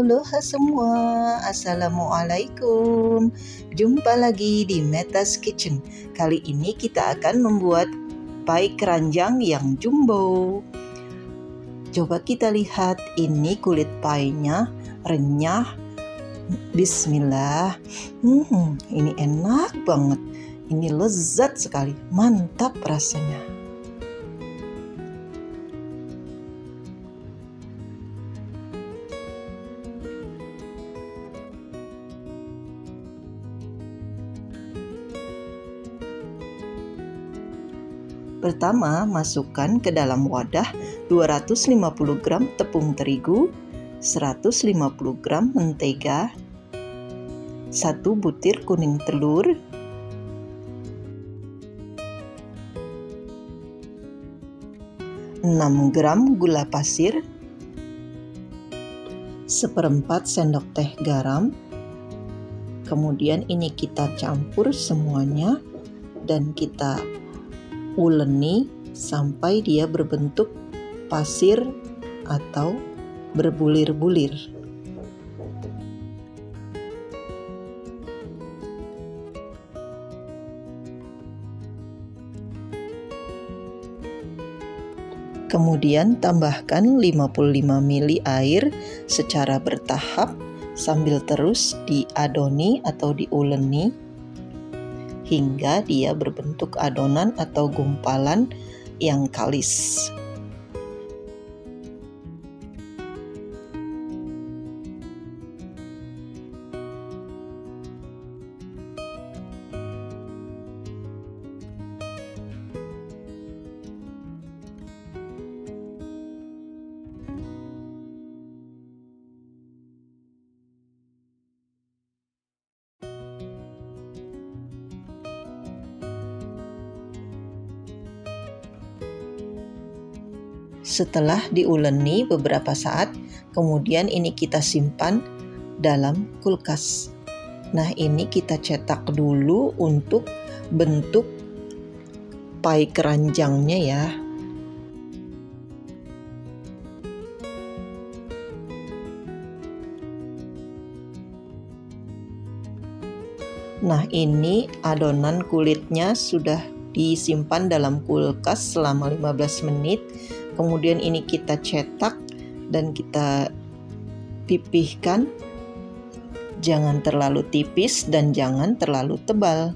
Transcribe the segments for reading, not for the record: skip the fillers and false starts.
aloha semua, assalamualaikum. Jumpa lagi di Meta's Kitchen. Kali ini kita akan membuat pie keranjang yang jumbo. Coba kita lihat, ini kulit pie-nya renyah. Bismillah. Ini enak banget. Ini lezat sekali, mantap rasanya. Pertama, masukkan ke dalam wadah 250 gram tepung terigu, 150 gram mentega, 1 butir kuning telur, 6 gram gula pasir, 1/4 sendok teh garam. Kemudian ini kita campur semuanya dan kita uleni sampai dia berbentuk pasir atau berbulir-bulir. Kemudian tambahkan 55 ml air secara bertahap sambil terus diadoni atau diuleni hingga dia berbentuk adonan atau gumpalan yang kalis. Setelah diuleni beberapa saat, kemudian ini kita simpan dalam kulkas. Nah, ini kita cetak dulu untuk bentuk pie keranjangnya ya. Nah, ini adonan kulitnya sudah disimpan dalam kulkas selama 15 menit. Kemudian ini kita cetak dan kita pipihkan. Jangan terlalu tipis dan jangan terlalu tebal.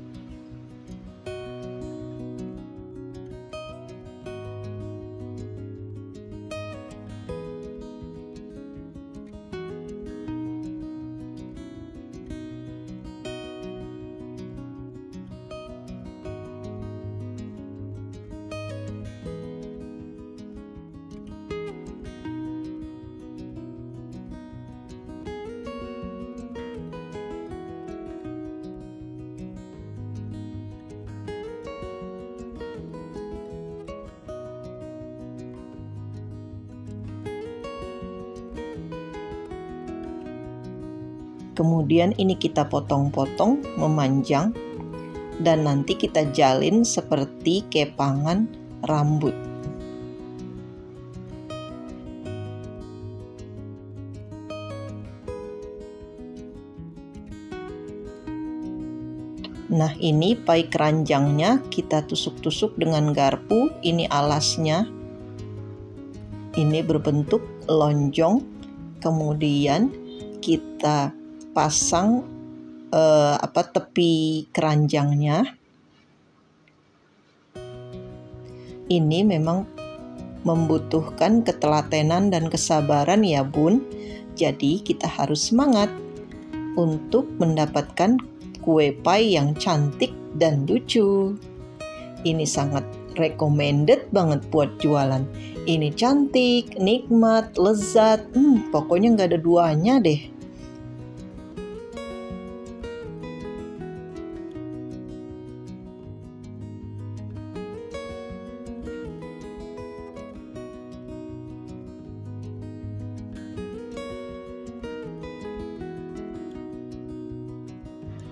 Kemudian ini kita potong-potong memanjang dan nanti kita jalin seperti kepangan rambut. Nah, ini pie keranjangnya kita tusuk-tusuk dengan garpu. Ini alasnya. Ini berbentuk lonjong. Kemudian kita pasang tepi keranjangnya. Ini memang membutuhkan ketelatenan dan kesabaran ya Bun. Jadi kita harus semangat untuk mendapatkan kue pie yang cantik dan lucu. Ini sangat recommended banget buat jualan. Ini cantik, nikmat, lezat, pokoknya nggak ada duanya deh.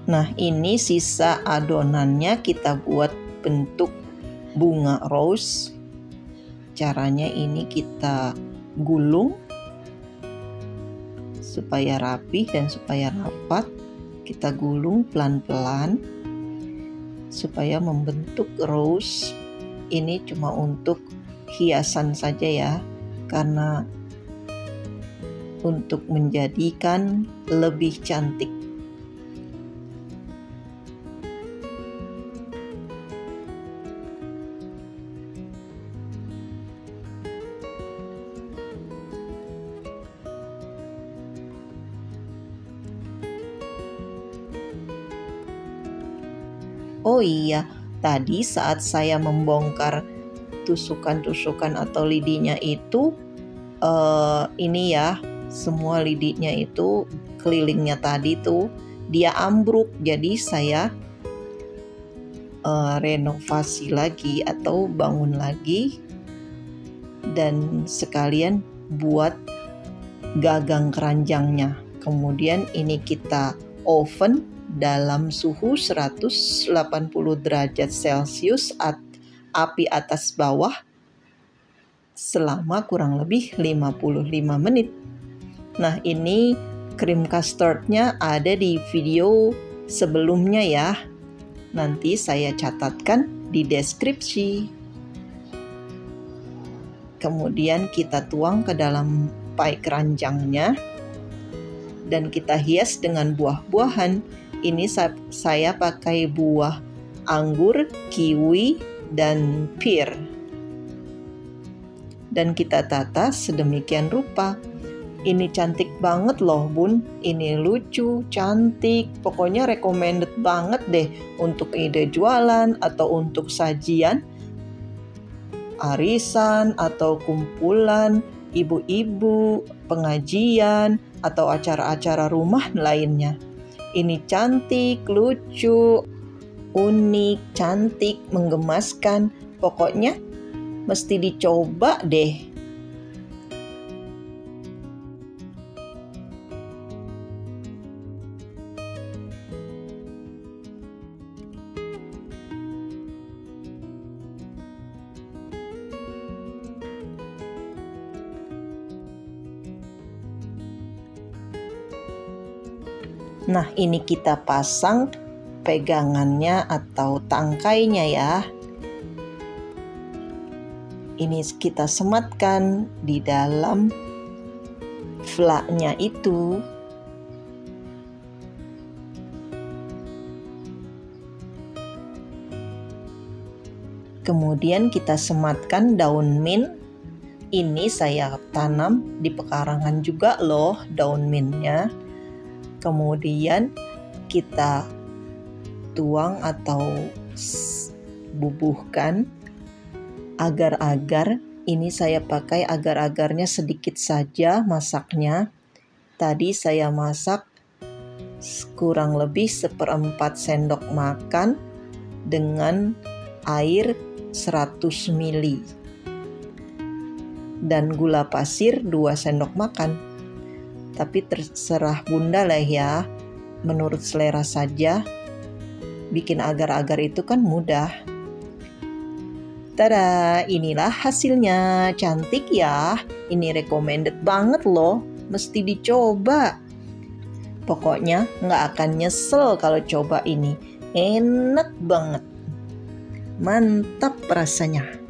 Nah, ini sisa adonannya kita buat bentuk bunga rose. Caranya ini kita gulung supaya rapi dan supaya rapat. Kita gulung pelan-pelan supaya membentuk rose. Ini cuma untuk hiasan saja ya, karena untuk menjadikan lebih cantik. Oh iya, tadi saat saya membongkar tusukan-tusukan atau lidinya itu, ini ya, semua lidinya itu kelilingnya tadi tuh dia ambruk. Jadi saya renovasi lagi atau bangun lagi, dan sekalian buat gagang keranjangnya. Kemudian ini kita oven dalam suhu 180 derajat Celcius api atas bawah selama kurang lebih 55 menit. Nah, ini krim custardnya ada di video sebelumnya ya. Nanti saya catatkan di deskripsi. Kemudian kita tuang ke dalam pie keranjangnya dan kita hias dengan buah-buahan. Ini saya pakai buah anggur, kiwi, dan pear. Dan kita tata sedemikian rupa. Ini cantik banget loh bun. Ini lucu, cantik. Pokoknya recommended banget deh untuk ide jualan atau untuk sajian arisan atau kumpulan ibu-ibu, pengajian, atau acara-acara rumah lainnya. Ini cantik, lucu, unik, cantik, menggemaskan. Pokoknya mesti dicoba deh. Nah, ini kita pasang pegangannya atau tangkainya ya. Ini kita sematkan di dalam flaknya itu. Kemudian kita sematkan daun mint. Ini saya tanam di pekarangan juga loh daun mintnya. Kemudian kita tuang atau bubuhkan agar-agar. Ini saya pakai agar-agarnya sedikit saja masaknya. Tadi saya masak kurang lebih 1/4 sendok makan dengan air 100 ml dan gula pasir 2 sendok makan. Tapi terserah bunda lah ya, menurut selera saja. Bikin agar-agar itu kan mudah. Tada, inilah hasilnya. Cantik ya. Ini recommended banget loh. Mesti dicoba. Pokoknya nggak akan nyesel kalau coba ini. Enak banget. Mantap rasanya.